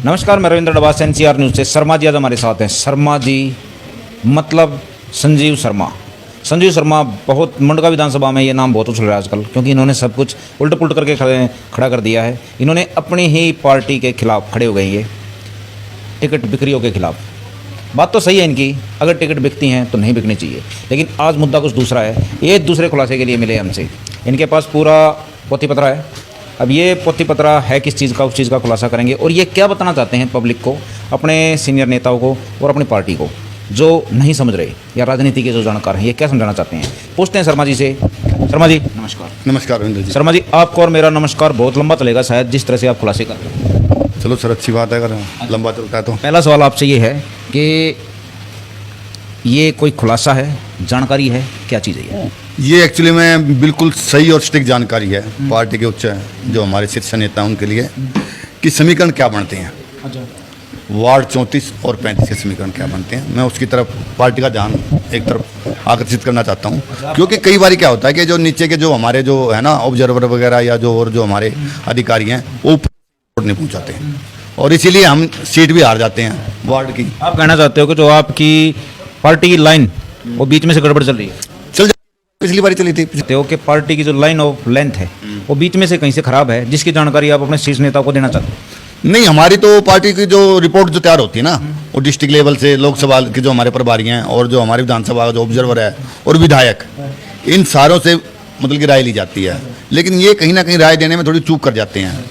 नमस्कार, मैं Ravindra Dabas, NCR news से। शर्मा जी आज हमारे साथ हैं। शर्मा जी मतलब संजीव शर्मा। संजीव शर्मा बहुत मुंडका विधानसभा में ये नाम बहुत उछल रहा है आजकल, क्योंकि इन्होंने सब कुछ उल्ट पुल्ट करके खड़ा कर दिया है। इन्होंने अपनी ही पार्टी के खिलाफ खड़े हो गए, ये टिकट बिक्रियों के खिलाफ। बात तो सही है इनकी, अगर टिकट बिकती हैं तो नहीं बिकनी चाहिए, लेकिन आज मुद्दा कुछ दूसरा है। ये दूसरे खुलासे के लिए मिले हमसे। इनके पास पूरा पोथी पत्रा है। अब ये पोथी पत्रा है किस चीज़ का, उस चीज़ का खुलासा करेंगे और ये क्या बताना चाहते हैं पब्लिक को, अपने सीनियर नेताओं को और अपनी पार्टी को जो नहीं समझ रहे, या राजनीति के जो जानकार हैं, ये क्या समझाना चाहते हैं। पूछते हैं शर्मा जी से। शर्मा जी नमस्कार। नमस्कार रविंद्र जी। शर्मा जी, आपको और मेरा नमस्कार बहुत लंबा चलेगा शायद, जिस तरह से आप खुलासे कर रहे हैं। चलो सर, अच्छी बात है अगर लंबा चलता है तो। पहला सवाल आपसे ये है कि ये कोई खुलासा है, जानकारी है, क्या चीज़ है ये एक्चुअली में बिल्कुल सही और स्ट्रिक्ट जानकारी है पार्टी के उच्च जो हमारे शीर्ष नेता हैं उनके लिए, कि समीकरण क्या बनते हैं। वार्ड 34 और 35 के समीकरण क्या बनते हैं, मैं उसकी तरफ पार्टी का ध्यान एक तरफ आकर्षित करना चाहता हूँ। क्योंकि कई बार क्या होता है कि जो नीचे के जो हमारे जो है ना ऑब्जर्वर वगैरह या जो और जो हमारे अधिकारी हैं वो ऊपर नहीं पहुँचाते हैं, और इसीलिए हम सीट भी हार जाते हैं वार्ड की। आप कहना चाहते हो कि जो आपकी पार्टी की लाइन वो बीच में से गड़बड़ चल रही है? पिछली बार चली थी कि पार्टी की जो लाइन ऑफ लेंथ है वो बीच में से कहीं से खराब है, जिसकी जानकारी आप अपने शीर्ष नेताओं को देना चाहते हैं। नहीं, हमारी तो पार्टी की जो रिपोर्ट जो तैयार होती है ना, वो डिस्ट्रिक्ट लेवल से लोकसभा के जो हमारे प्रभारी हैं और जो हमारे विधानसभा जो ऑब्जर्वर है और विधायक, इन सारों से मतलब कि राय ली जाती है। लेकिन ये कहीं ना कहीं राय देने में थोड़ी चूक कर जाते हैं,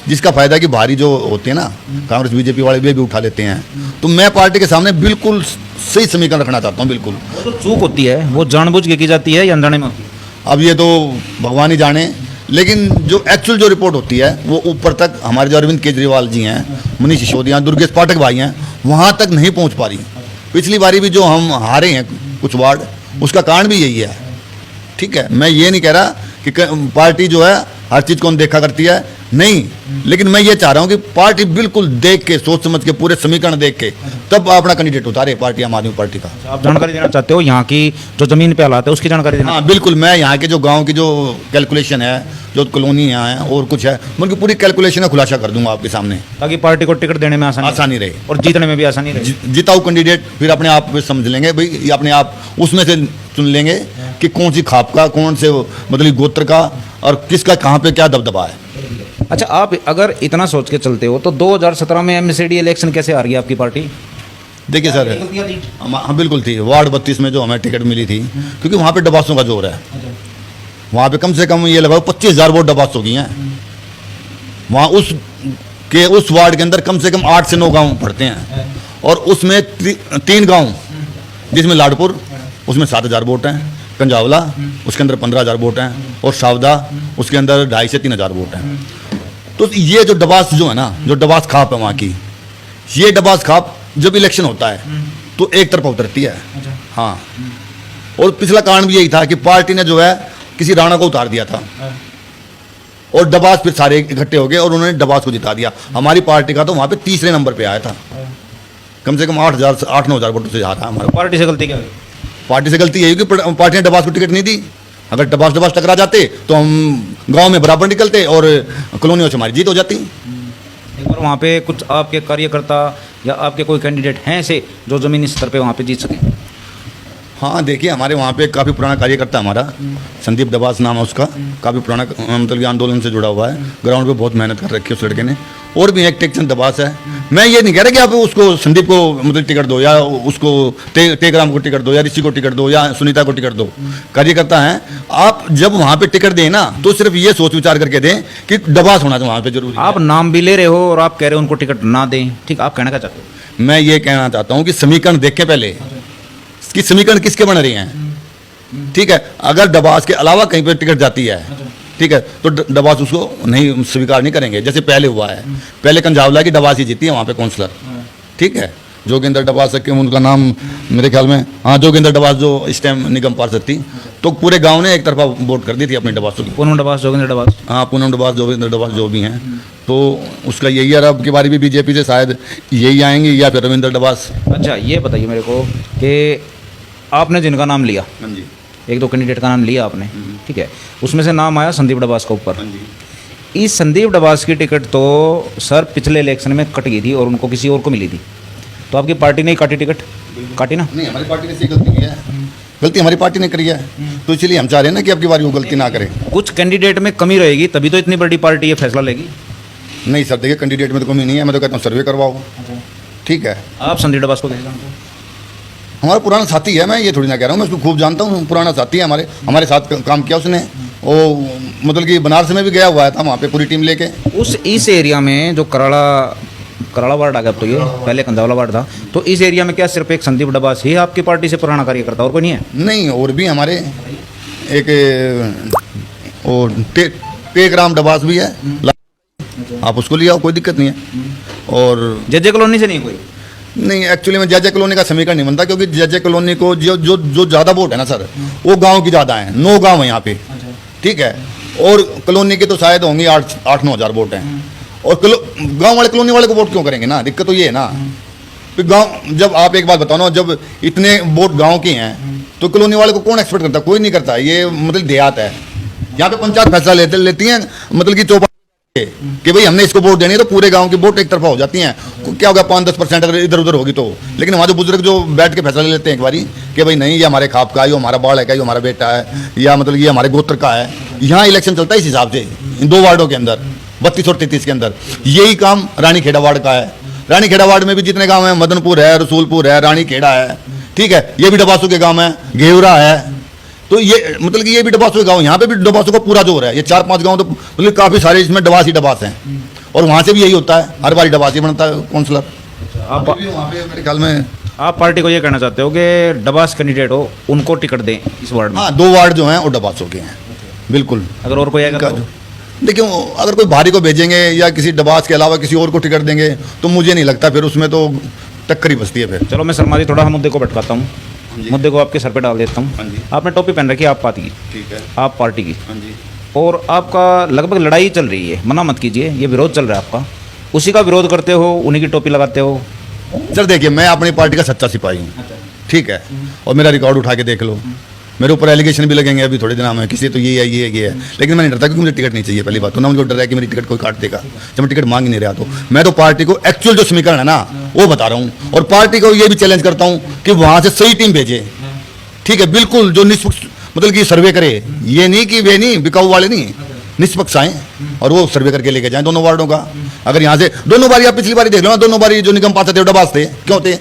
जिसका फायदा कि भारी जो होते हैं ना कांग्रेस बीजेपी वाले वे भी उठा लेते हैं। तो मैं पार्टी के सामने बिल्कुल सही समीकरण रखना चाहता हूँ। बिल्कुल तो चूक होती है वो जानबूझ के की जाती है या अनजाने में होती है? अब ये तो भगवान ही जाने, लेकिन जो एक्चुअल जो रिपोर्ट होती है वो ऊपर तक हमारे जो अरविंद केजरीवाल जी हैं, मनीष सिसोदिया, दुर्गेश पाठक भाई हैं, वहाँ तक नहीं पहुँच पा रही। पिछली बारी भी जो हम हारे हैं कुछ वार्ड, उसका कारण भी यही है। ठीक है, मैं ये नहीं कह रहा कि पार्टी जो है हर चीज़ को देखा करती है, नहीं, लेकिन मैं ये चाह रहा हूँ कि पार्टी बिल्कुल देख के, सोच समझ के, पूरे समीकरण देख के तब अपना कैंडिडेट उतारे पार्टी, आम आदमी पार्टी का। आप जानकारी देना चाहते हो यहाँ की जो जमीन पे हालात है उसकी जानकारी देना? हाँ बिल्कुल, मैं यहाँ के जो गांव की जो कैलकुलेशन है, जो कॉलोनी यहाँ है और कुछ है, उनकी पूरी कैलकुलेशन का खुलासा कर दूंगा आपके सामने, ताकि पार्टी को टिकट देने में आसानी रहे और जीतने में भी आसानी रहे। जिताऊ कैंडिडेट फिर अपने आप समझ लेंगे भाई, अपने आप उसमें से चुन लेंगे कि कौन सी खाप का, कौन से मतलब गोत्र का और किसका कहाँ पे क्या दबदबा है। अच्छा, आप अगर इतना सोच के चलते हो तो 2017 में एमसीडी इलेक्शन कैसे आ रही है आपकी पार्टी? देखिए सर, हाँ बिल्कुल थी। वार्ड 32 में जो हमें टिकट मिली थी, क्योंकि वहाँ पे डबासों का जोर है। वहाँ पे कम से कम ये लगाओ 25,000 वोट डबास हो गई हैं। वहाँ उस वार्ड के अंदर कम से कम 8 से 9 गांव पड़ते हैं, और उसमें 3 गांव जिसमें लाडपुर, उसमें 7,000 वोट हैं, कंजावला उसके अंदर 15,000 वोट हैं, और सावदा उसके अंदर 2,500 से 3,000 वोट हैं। तो ये जो डबास जो है ना, जो डबास खाप है वहाँ की, ये डबास खाप जब इलेक्शन होता है तो एक तरफा उतरती है। हाँ, और पिछला कारण भी यही था कि पार्टी ने जो है किसी राणा को उतार दिया था, और डबास फिर सारे इकट्ठे हो गए और उन्होंने डबास को जिता दिया। हमारी पार्टी का तो वहाँ पे तीसरे नंबर पे आया था, कम से कम 8-9,000 वोटों से हारा हमारा। पार्टी से गलती क्या हुई? पार्टी से गलती यही कि पार्टी ने डबास को टिकट नहीं दी। अगर डबास टकरा जाते तो हम गांव में बराबर निकलते और कॉलोनियों से हमारी जीत हो जाती। एक बार वहाँ पे कुछ आपके कार्यकर्ता या आपके कोई कैंडिडेट हैं ऐसे जो ज़मीनी स्तर पे वहाँ पे जीत सके? हाँ देखिए, हमारे वहाँ पे काफ़ी पुराना कार्यकर्ता हमारा संदीप डबास नाम है उसका, काफ़ी पुराना मतलब आंदोलन से जुड़ा हुआ है, ग्राउंड पे बहुत मेहनत कर रखी है उस लड़के ने। और भी एक टेक्चंद डबास है। मैं ये नहीं कह रहा कि आप उसको संदीप को मतलब टिकट दो, या उसको टेकराम को टिकट दो, या ऋषि को टिकट दो, या सुनीता को टिकट दो। कार्यकर्ता हैं आप, जब वहाँ पे टिकट दें ना तो सिर्फ ये सोच विचार करके दें कि डबास होना चाहिए वहाँ पे जरूरी। आप नाम भी ले रहे हो और आप कह रहे हो उनको टिकट ना दें, ठीक, आप कहना क्या चाहते हो? मैं ये कहना चाहता हूँ कि समीकरण देखें पहले कि समीकरण किसके बन रहे हैं। ठीक है, अगर डबास के अलावा कहीं पर टिकट जाती है, ठीक है, तो डबास उसको नहीं स्वीकार नहीं करेंगे, जैसे पहले हुआ है। पहले कंजावला की डबास ही जीती है वहाँ पे काउंसलर। ठीक है, जोगिंदर डबास के उनका नाम मेरे ख्याल में, हाँ जोगिंदर डबास जो इस टाइम निगम पार्षद थी, तो पूरे गांव ने एक तरफा वोट कर दी थी अपने डबासों की। पूनम डबास, जोगिंदर डबास, हाँ पूनम डबास, जोगिंदर डबास जो भी हैं, तो उसका यही है। अब की बारी भी बीजेपी से शायद यही आएंगे या फिर रविंद्र डबास। अच्छा, ये बताइए मेरे को कि आपने जिनका नाम लिया, हाँ जी, एक दो कैंडिडेट का नाम लिया आपने, ठीक है, उसमें से नाम आया संदीप डबास का ऊपर। हाँ जी। इस संदीप डबास की टिकट तो सर पिछले इलेक्शन में कट गई थी और उनको किसी और को मिली थी, तो आपकी पार्टी ने ही काटी टिकट, काटी ना? नहीं, हमारी पार्टी ने ऐसी गलती की है, गलती हमारी पार्टी ने करी है, तो इसलिए हम चाह रहे हैं ना कि आपकी बारी वो गलती ना करे। कुछ कैंडिडेट में कमी रहेगी तभी तो इतनी बड़ी पार्टी ये फैसला लेगी। नहीं सर, देखिए कैंडिडेट में तो कमी नहीं है, मैं तो कहता हूँ सर्वे करवाओ, ठीक है। आप संदीप डबास को देखना हमारा पुराना साथी है, मैं ये थोड़ी ना कह रहा हूँ, मैं उसको खूब जानता हूँ, पुराना साथी है, हमारे साथ काम किया उसने, वो मतलब कि बनारस में भी गया हुआ था वहाँ पे पूरी टीम लेके। उस इस एरिया में जो कराड़ा वार्ड आ गया, अब तो ये पहले कंधावला वार्ड था, तो इस एरिया में क्या सिर्फ एक संदीप डबास ही आपकी पार्टी से पुराना कार्यकर्ता, और कोई नहीं है? नहीं, और भी हमारे एक वो टेकराम डबास भी है, आप उसको ले आओ, कोई दिक्कत नहीं है। और जजे कॉलोनी से नहीं कोई? नहीं, एक्चुअली में जजे कॉलोनी का समीकरण नहीं बनता, क्योंकि जजे कॉलोनी को जो ज़्यादा वोट है ना सर, वो गांव की ज़्यादा है, 9 गांव है यहाँ पे, ठीक है। और कॉलोनी के तो शायद होंगे 8-9 हज़ार वोट हैं, और गांव वाले कॉलोनी वाले को वोट क्यों करेंगे ना, दिक्कत तो ये है ना। तो गांव, जब आप एक बात बताओ ना, जब इतने वोट गांव के हैं तो कॉलोनी वाले को कौन एक्सपेक्ट करता? कोई नहीं करता, ये मतलब देहात है, यहाँ पे पंचायत फैसला लेती हैं, मतलब कि चौपा कि भाई हमने इसको वोट देनी है, तो पूरे गांव की वोट एक तरफा हो जाती हैं। क्या होगा, 5-10% अगर इधर उधर होगी तो। लेकिन हमारे बुजुर्ग जो बैठ के फैसला ले लेते हैं एक बारी कि भाई नहीं, ये हमारे खाप का है, ये हमारा बाल है, क्या ये हमारा बेटा है, या मतलब ये हमारे गोत्र का है। यहाँ इलेक्शन चलता है इस हिसाब से, इन 2 वार्डों के अंदर, 32 और 33 के अंदर। यही काम रानीखेड़ा वार्ड का है। रानीखेड़ा वार्ड में भी जितने गाँव हैं, मदनपुर है, रसूलपुर है, रानीखेड़ा है, ठीक है, ये भी डबासू के गाँव है, घेवरा है, तो ये मतलब कि ये भी डबासू गांव, यहाँ पे भी डबासू का पूरा जोर है। ये 4-5 गांव तो मतलब काफ़ी सारे इसमें डबास ही डबास हैं, और वहाँ से भी यही होता है, हर बारी डबास ही बनता है काउंसलर। आप वहाँ पे मेरे ख्याल में आप पार्टी को ये कहना चाहते हो कि डबास कैंडिडेट हो उनको टिकट दें इस वार्ड में? हाँ, 2 वार्ड जो हैं वो डबासों के हैं, बिल्कुल। अगर और कोई आएगा तो? देखिए, अगर कोई भारी को भेजेंगे या किसी डबास के अलावा किसी और को टिकट देंगे तो मुझे नहीं लगता फिर उसमें तो टक्कर ही बचती है फिर। चलो मैं शर्मा जी थोड़ा हम मुद्दे को भटकाता हूँ, मुद्दे को आपके सर पे डाल देता हूँ। आपने टोपी पहन रखी है, आप पार्टी की, ठीक है, आप पार्टी की, हाँ जी, और आपका लगभग लड़ाई चल रही है, मना मत कीजिए, ये विरोध चल रहा है आपका, उसी का विरोध करते हो, उन्हीं की टोपी लगाते हो। सर देखिए, मैं अपनी पार्टी का सच्चा सिपाही हूँ, ठीक है, और मेरा रिकॉर्ड उठा के देख लो, मेरे ऊपर एलिगेशन भी लगेंगे अभी थोड़े दिन में, किसी तो ये है, लेकिन मैं नहीं डरता, क्योंकि मुझे टिकट नहीं चाहिए। पहली बात तो ना मुझे डर है कि मेरी टिकट कोई काट देगा, जब मैं टिकट मांग ही नहीं रहा। तो मैं तो पार्टी को एक्चुअल जो समीकरण है ना वो बता रहा हूँ, और पार्टी को ये भी चैलेंज करता हूँ कि वहाँ से सही टीम भेजे, ठीक है, बिल्कुल जो निष्पक्ष मतलब कि सर्वे करे, ये नहीं कि वे नहीं बिकाऊ वाले नहीं, निष्पक्ष आए और वो सर्वे करके लेके जाएं दोनों वार्डों का। अगर यहाँ से दोनों बारी, आप पिछली बारी देख लो ना, दोनों बारी जो निगम पास थे डबास थे, क्यों थे?